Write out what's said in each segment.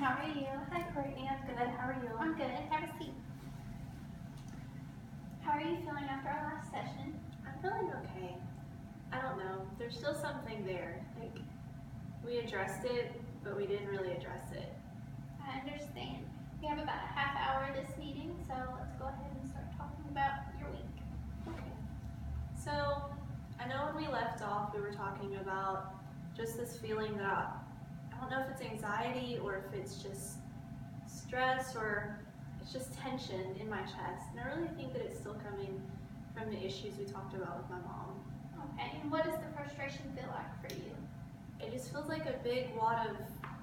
how are you? Hi Courtney, I'm good. How are you? I'm good. Have a seat. How are you feeling after our last session? I'm feeling okay. I don't know. There's still something there. Like, we addressed it, but we didn't really address it. I understand. We have about a half hour this meeting, so let's go ahead and start talking about your week. Okay. So, I know when we left off, we were talking about just this feeling that I don't know if it's anxiety or if it's just stress or it's just tension in my chest. And I really think that it's still coming from the issues we talked about with my mom. Okay, and what does the frustration feel like for you? It just feels like a big wad of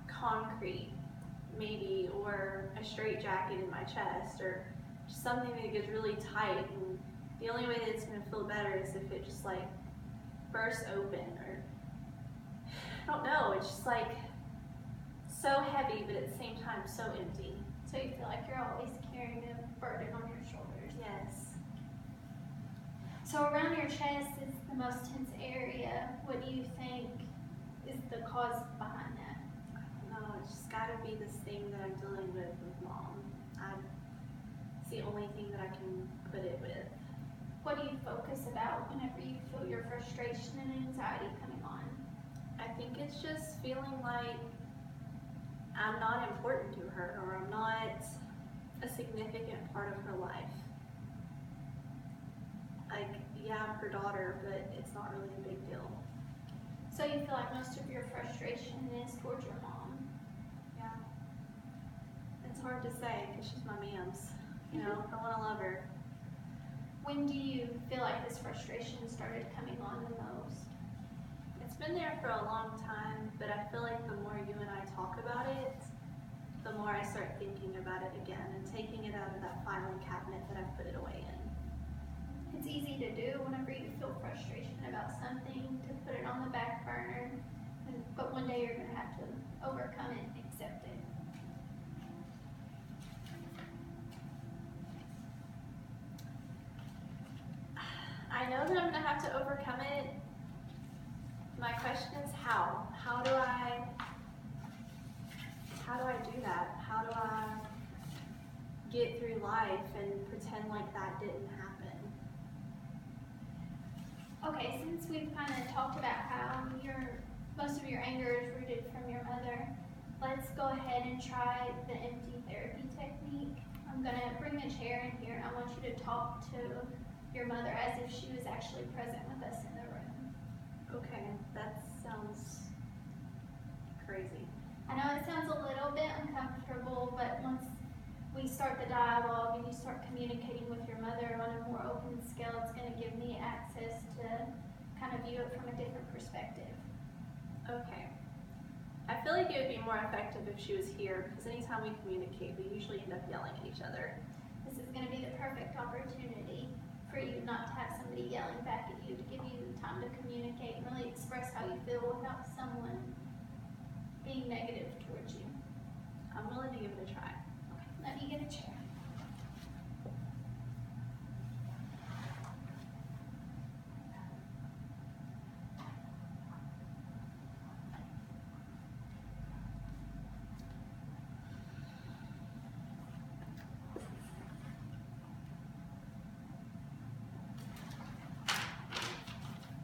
concrete, maybe, or a straitjacket in my chest, or just something that gets really tight. And the only way that it's going to feel better is if it just like bursts open, or I don't know, it's just like so heavy, but at the same time so empty. So you feel like you're always carrying a burden on your shoulders. Yes. So around your chest is the most tense area. What do you think is the cause behind that? No, it's just got to be this thing that I'm dealing with mom. It's the only thing that I can put it with. What do you focus about whenever you feel your frustration and anxiety coming on? I think it's just feeling like I'm not important to her, or I'm not a significant part of her life. Like, yeah, I'm her daughter, but it's not really a big deal. So you feel like most of your frustration is towards your mom? Yeah. It's hard to say because she's my mams. You know, I want to love her. When do you feel like this frustration started coming on the most? It's been there for a long time, but I feel like the more you and I talk about it, the more I start thinking about it again and taking it out of that filing cabinet that I put it away in. It's easy to do whenever you feel frustration about something, to put it on the back burner, but one day you're going to have to overcome it and accept it. I know that I'm going to have to overcome it. My question is how? How do I do that? How do I get through life and pretend like that didn't happen? Okay, since we've kind of talked about how most of your anger is rooted from your mother, let's go ahead and try the empty therapy technique. I'm going to bring a chair in here and I want you to talk to your mother as if she was actually present with us in the room. Okay, that sounds crazy. I know it sounds a little bit uncomfortable, but once we start the dialogue and you start communicating with your mother on a more open scale, it's going to give me access to kind of view it from a different perspective. Okay. I feel like it would be more effective if she was here, because anytime we communicate, we usually end up yelling at each other. This is going to be the perfect opportunity for you not to have somebody yelling back at you, to give you time to communicate and really express how you feel without someone being negative towards you. I'm willing to give it a try. Okay, let me get a chair.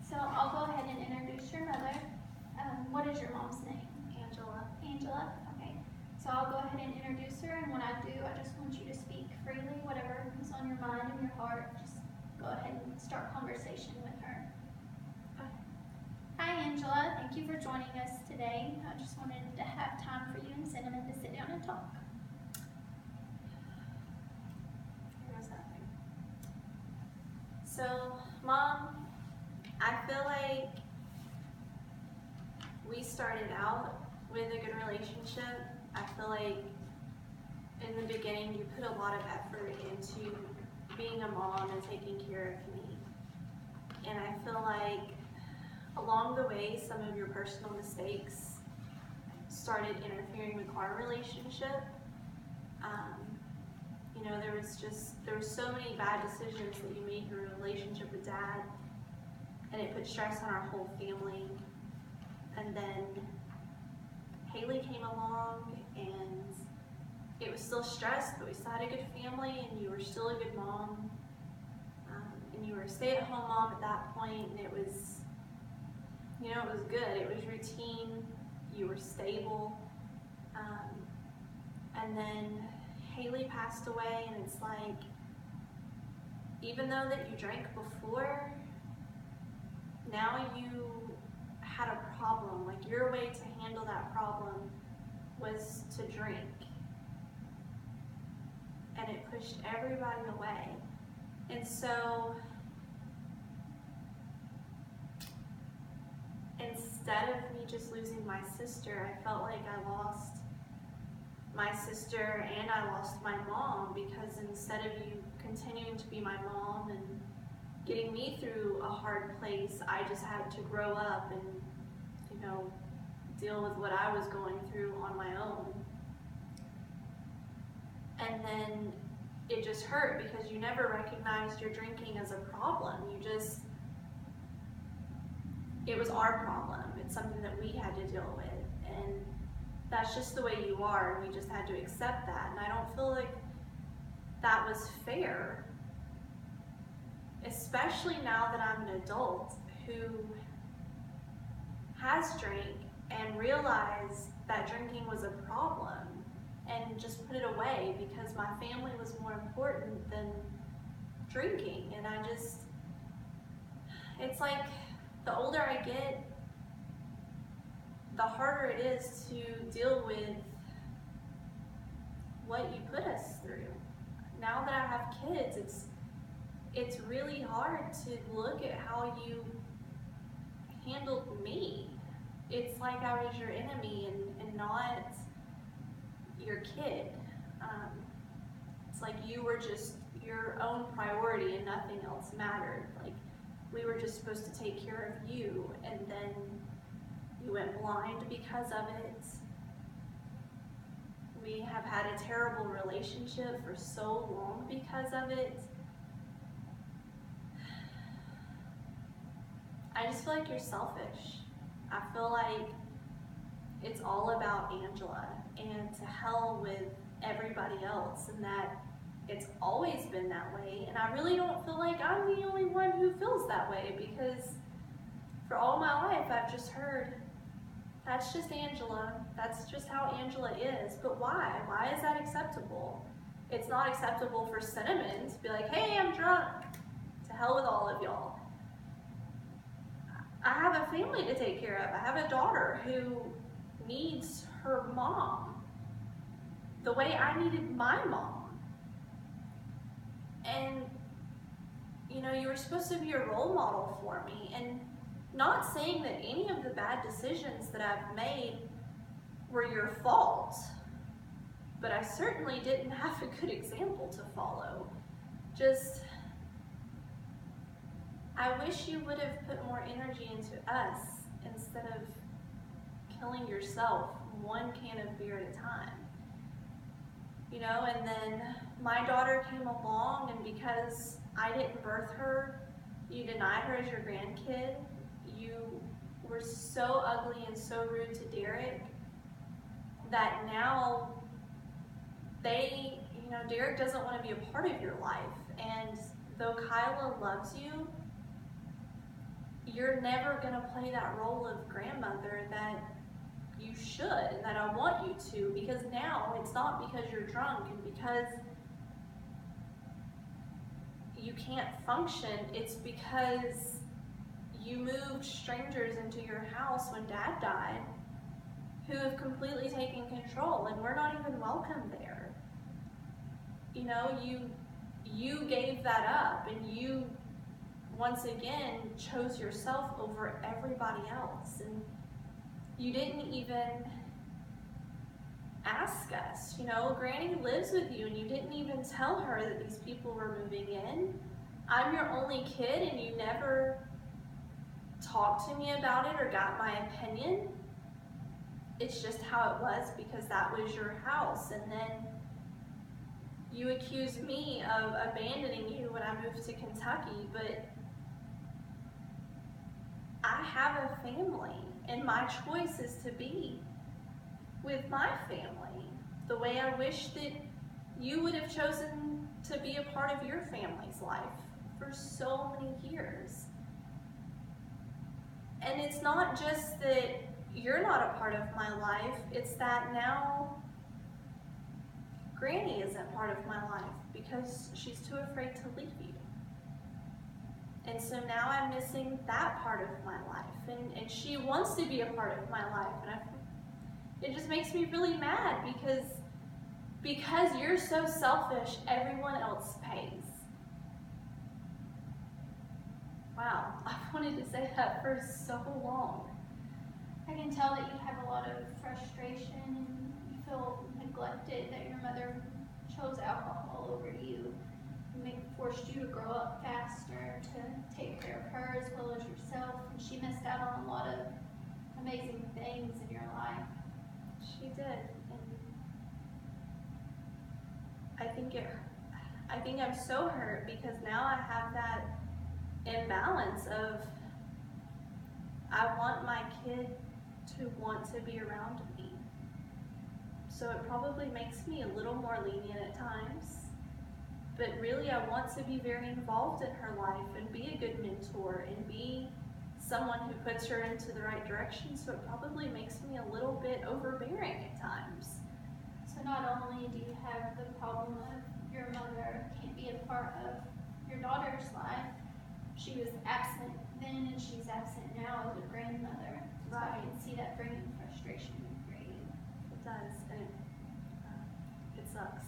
So I'll go ahead and introduce your mother. What is your mom's name? Angela. Angela? Okay. So I'll go ahead and introduce her, and when I do, I just want you to speak freely, whatever is on your mind and your heart. Just go ahead and start conversation with her. Hi Angela, thank you for joining us today. I just wanted to have time for you and Cinnamon to sit down and talk. Here's that thing. So, Mom, I feel like we started out with a good relationship. I feel like in the beginning you put a lot of effort into being a mom and taking care of me. And I feel like along the way some of your personal mistakes started interfering with our relationship. You know, there was so many bad decisions that you made in your relationship with Dad, and it put stress on our whole family. And then Haley came along and it was still stress, but we still had a good family, and you were still a good mom, and you were a stay-at-home mom at that point, and it was, you know, it was good. It was routine. You were stable. And then Haley passed away, and it's like, even though that you drank before, now you had a problem. Like, your way to handle that problem was to drink. And it pushed everybody away. And so, instead of me just losing my sister, I felt like I lost my sister and I lost my mom, because instead of you continuing to be my mom and getting me through a hard place, I just had to grow up and, you know, deal with what I was going through on my own. And then it just hurt because you never recognized your drinking as a problem. It was our problem. It's something that we had to deal with. And that's just the way you are, and we just had to accept that. And I don't feel like that was fair, especially now that I'm an adult who has drank and realized that drinking was a problem and just put it away because my family was more important than drinking. And it's like, the older I get, the harder it is to deal with what you put us through. Now that I have kids, it's really hard to look at how you handled me. It's like I was your enemy and not your kid. It's like you were just your own priority and nothing else mattered. Like, we were just supposed to take care of you, and then you went blind because of it. We have had a terrible relationship for so long because of it. I just feel like you're selfish. I feel like it's all about Angela, and to hell with everybody else, and that it's always been that way. And I really don't feel like I'm the only one who feels that way, because for all my life I've just heard, that's just Angela. That's just how Angela is. But why? Why is that acceptable? It's not acceptable for Cinnamon to be like, hey, I'm drunk. To hell with all of y'all. I have a family to take care of. I have a daughter who needs her mom the way I needed my mom. And, you know, you were supposed to be a role model for me. And not saying that any of the bad decisions that I've made were your fault, but I certainly didn't have a good example to follow. Just, I wish you would have put more energy into us instead of killing yourself one can of beer at a time. You know, and then my daughter came along, and because I didn't birth her, you denied her as your grandkid. You were so ugly and so rude to Derek that now Derek doesn't want to be a part of your life. And though Kyla loves you, you're never going to play that role of grandmother that you should, and that I want you to, because now it's not because you're drunk and because you can't function, it's because you moved strangers into your house when Dad died who have completely taken control, and we're not even welcome there. You know, you gave that up, and you once again chose yourself over everybody else, and you didn't even ask us. You know, Granny lives with you, and you didn't even tell her that these people were moving in. I'm your only kid, and you never talked to me about it or got my opinion. It's just how it was because that was your house. And then you accused me of abandoning you when I moved to Kentucky, but I have a family, and my choice is to be with my family, the way I wish that you would have chosen to be a part of your family's life for so many years. And it's not just that you're not a part of my life, it's that now Granny isn't part of my life because she's too afraid to leave you. And so now I'm missing that part of my life, and she wants to be a part of my life, and it just makes me really mad because you're so selfish, everyone else pays. Wow, I wanted to say that for so long. I can tell that you have a lot of frustration and you feel neglected, that your mother chose alcohol over you, forced you to grow up faster, to take care of her as well as yourself, and she missed out on a lot of amazing things in your life. She did, and I think I'm so hurt because now I have that imbalance of I want my kid to want to be around me. So it probably makes me a little more lenient at times, but really I want to be very involved in her life and be a good mentor and be someone who puts her into the right direction, so it probably makes me a little bit overbearing at times. So not only do you have the problem of your mother can't be a part of your daughter's life, she was absent then and she's absent now as a grandmother. So I can see that bringing frustration for you. It does, and it sucks.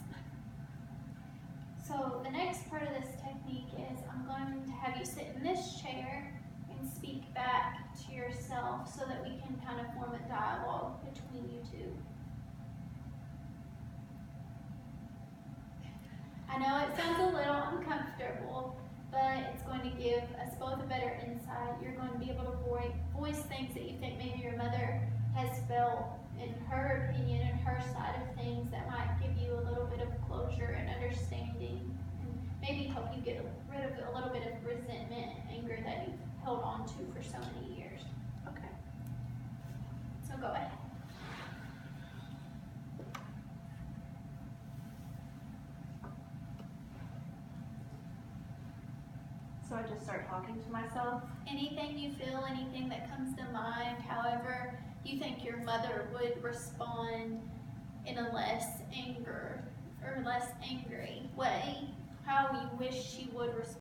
So the next part of this technique is I'm going to have you sit in this chair and speak back to yourself so that we can kind of form a dialogue between you two. I know it sounds a little uncomfortable, but it's going to give us both a better insight. You're going to be able to voice things that you think maybe your mother has felt in her opinion and her side of things that might give you a little bit of closure and understanding, and maybe help you get rid of a little bit of resentment and anger that you've held on to for so many years. Okay. So go ahead. So I just start talking to myself? Anything you feel, anything that comes to mind, however you think your mother would respond in a less angry way, how you wish she